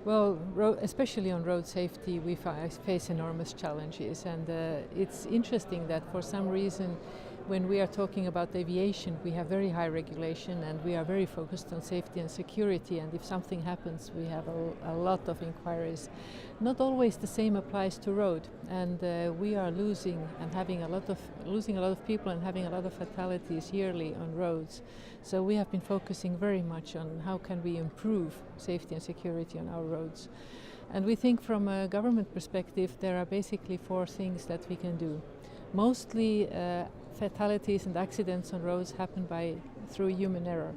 Well, especially on road safety, we face enormous challenges, and it's interesting that for some reason, when we are talking about aviation, we have very high regulation and we are very focused on safety and security, and if something happens, we have a lot of inquiries. Not always the same applies to road, and we are losing a lot of people and having a lot of fatalities yearly on roads. So we have been focusing very much on how can we improve safety and security on our roads. And we think from a government perspective there are basically 4 things that we can do. Mostly fatalities and accidents on roads happen through human error.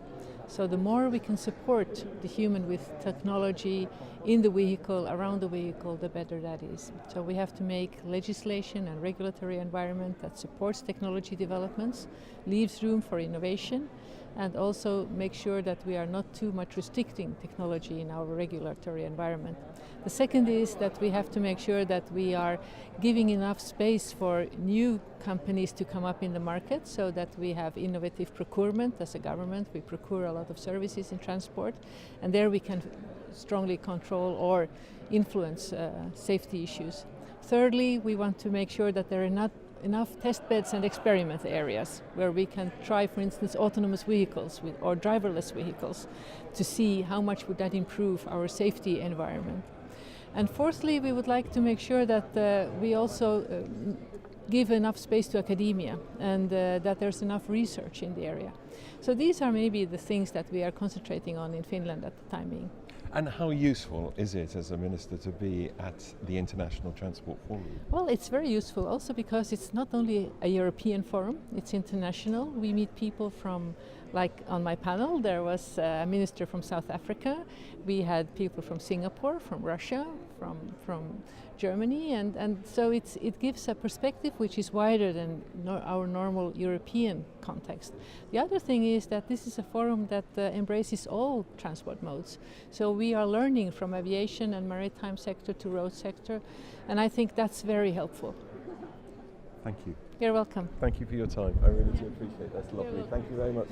So the more we can support the human with technology in the vehicle, around the vehicle, the better that is. So we have to make legislation and regulatory environment that supports technology developments, leaves room for innovation, and also make sure that we are not too much restricting technology in our regulatory environment. The second is that we have to make sure that we are giving enough space for new companies to come up in the market, so that we have innovative procurement. As a government, we procure a lot of services in transport, and there we can strongly control or influence safety issues. Thirdly, we want to make sure that there are not enough test beds and experiment areas where we can try, for instance, autonomous vehicles or driverless vehicles to see how much would that improve our safety environment. And fourthly, we would like to make sure that we also give enough space to academia and that there's enough research in the area. So these are maybe the things that we are concentrating on in Finland at the time being. And how useful is it as a minister to be at the International Transport Forum? Well, it's very useful also because it's not only a European forum, it's international. We meet people from, like on my panel, there was a minister from South Africa, we had people from Singapore, from Russia, from Germany, and so it gives a perspective which is wider than our normal European context. The other thing is that this is a forum that embraces all transport modes. So we are learning from aviation and maritime sector to road sector, and I think that's very helpful. Thank you. You're welcome. Thank you for your time. I really do appreciate it. That's lovely. Thank you very much.